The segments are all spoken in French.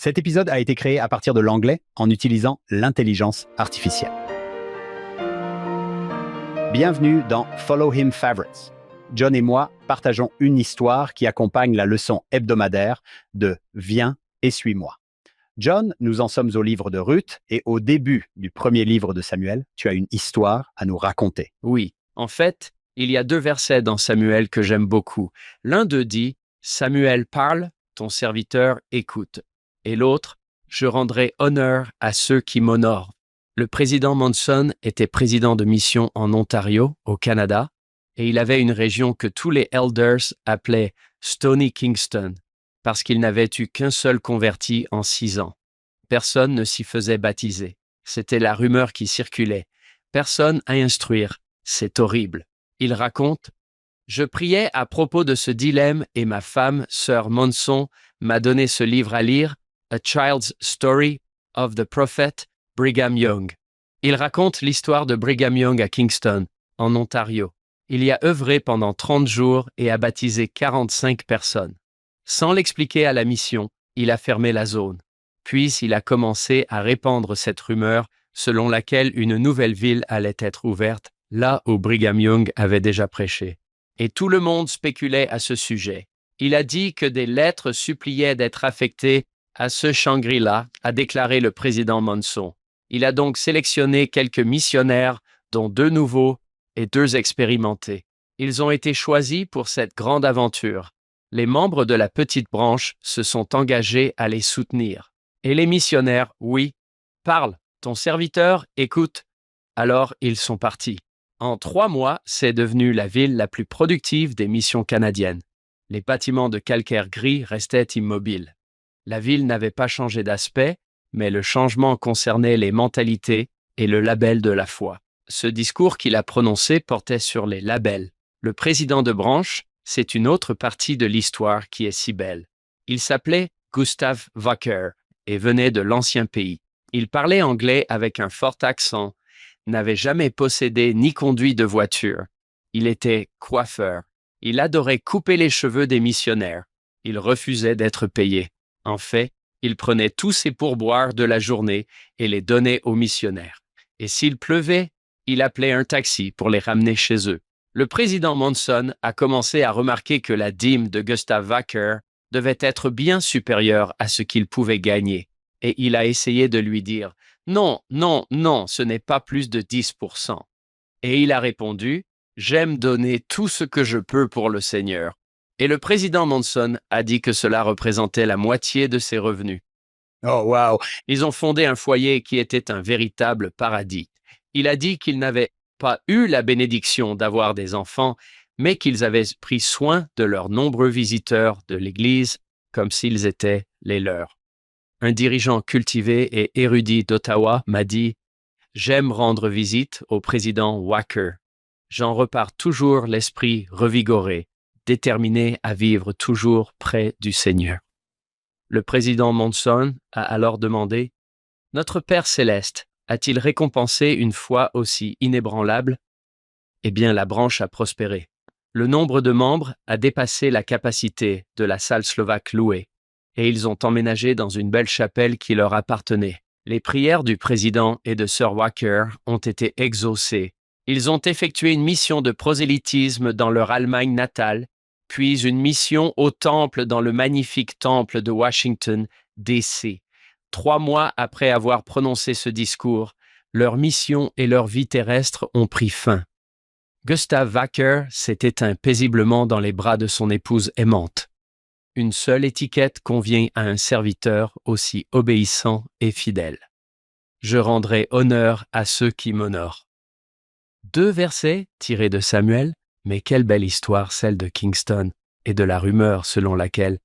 Cet épisode a été créé à partir de l'anglais en utilisant l'intelligence artificielle. Bienvenue dans Follow Him Favorites. John et moi partageons une histoire qui accompagne la leçon hebdomadaire de « Viens et suis-moi ». John, nous en sommes au livre de Ruth et au début du premier livre de Samuel, tu as une histoire à nous raconter. Oui, en fait, il y a 2 versets dans Samuel que j'aime beaucoup. L'un d'eux dit « Samuel parle, ton serviteur écoute ». Et l'autre « Je rendrai honneur à ceux qui m'honorent ». Le président Monson était président de mission en Ontario, au Canada, et il avait une région que tous les elders appelaient Stony Kingston, parce qu'il n'avait eu qu'un seul converti en 6 ans. Personne ne s'y faisait baptiser. C'était la rumeur qui circulait. Personne à instruire. C'est horrible. Il raconte « Je priais à propos de ce dilemme et ma femme, sœur Monson, m'a donné ce livre à lire, A Child's Story of the Prophet Brigham Young. » Il raconte l'histoire de Brigham Young à Kingston, en Ontario. Il y a œuvré pendant 30 jours et a baptisé 45 personnes. Sans l'expliquer à la mission, il a fermé la zone. Puis il a commencé à répandre cette rumeur selon laquelle une nouvelle ville allait être ouverte, là où Brigham Young avait déjà prêché. Et tout le monde spéculait à ce sujet. Il a dit que des lettres suppliaient d'être affectées à ce Shangri-La, a déclaré le président Monson. Il a donc sélectionné quelques missionnaires, dont 2 nouveaux et 2 expérimentés. Ils ont été choisis pour cette grande aventure. Les membres de la petite branche se sont engagés à les soutenir. Et les missionnaires, oui, parle, ton serviteur écoute. Alors ils sont partis. En 3 mois, c'est devenu la ville la plus productive des missions canadiennes. Les bâtiments de calcaire gris restaient immobiles. La ville n'avait pas changé d'aspect, mais le changement concernait les mentalités et le label de la foi. Ce discours qu'il a prononcé portait sur les labels. Le président de branche, c'est une autre partie de l'histoire qui est si belle. Il s'appelait Gustav Walker et venait de l'ancien pays. Il parlait anglais avec un fort accent, n'avait jamais possédé ni conduit de voiture. Il était coiffeur. Il adorait couper les cheveux des missionnaires. Il refusait d'être payé. En fait, il prenait tous ses pourboires de la journée et les donnait aux missionnaires. Et s'il pleuvait, il appelait un taxi pour les ramener chez eux. Le président Monson a commencé à remarquer que la dîme de Gustav Walker devait être bien supérieure à ce qu'il pouvait gagner. Et il a essayé de lui dire « Non, non, non, ce n'est pas plus de 10%. » Et il a répondu « J'aime donner tout ce que je peux pour le Seigneur. » Et le président Monson a dit que cela représentait la moitié de ses revenus. Oh wow! Ils ont fondé un foyer qui était un véritable paradis. Il a dit qu'ils n'avaient pas eu la bénédiction d'avoir des enfants, mais qu'ils avaient pris soin de leurs nombreux visiteurs de l'Église comme s'ils étaient les leurs. Un dirigeant cultivé et érudit d'Ottawa m'a dit « J'aime rendre visite au président Walker. J'en repars toujours l'esprit revigoré, déterminé à vivre toujours près du Seigneur. » Le président Monson a alors demandé « Notre Père céleste a-t-il récompensé une foi aussi inébranlable ?» Eh bien, la branche a prospéré. Le nombre de membres a dépassé la capacité de la salle slovaque louée, et ils ont emménagé dans une belle chapelle qui leur appartenait. Les prières du président et de Sir Walker ont été exaucées. Ils ont effectué une mission de prosélytisme dans leur Allemagne natale, puis une mission au temple dans le magnifique temple de Washington, D.C. 3 mois après avoir prononcé ce discours, leur mission et leur vie terrestre ont pris fin. Gustav Walker s'est éteint paisiblement dans les bras de son épouse aimante. Une seule étiquette convient à un serviteur aussi obéissant et fidèle. Je rendrai honneur à ceux qui m'honorent. 2 versets tirés de Samuel, mais quelle belle histoire celle de Kingston et de la rumeur selon laquelle,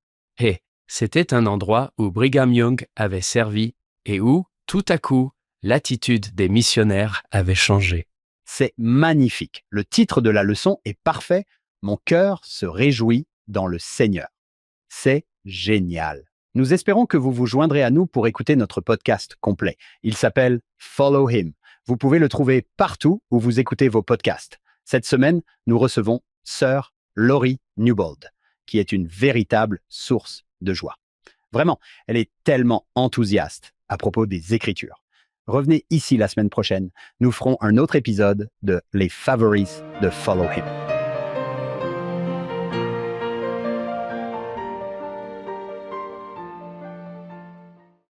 c'était un endroit où Brigham Young avait servi et où, tout à coup, l'attitude des missionnaires avait changé. C'est magnifique. Le titre de la leçon est parfait. Mon cœur se réjouit dans le Seigneur. C'est génial. Nous espérons que vous vous joindrez à nous pour écouter notre podcast complet. Il s'appelle Follow Him. Vous pouvez le trouver partout où vous écoutez vos podcasts. Cette semaine, nous recevons Sœur Laurie Newbold, qui est une véritable source de joie. Vraiment, elle est tellement enthousiaste à propos des Écritures. Revenez ici la semaine prochaine. Nous ferons un autre épisode de Les Favoris de Follow Him.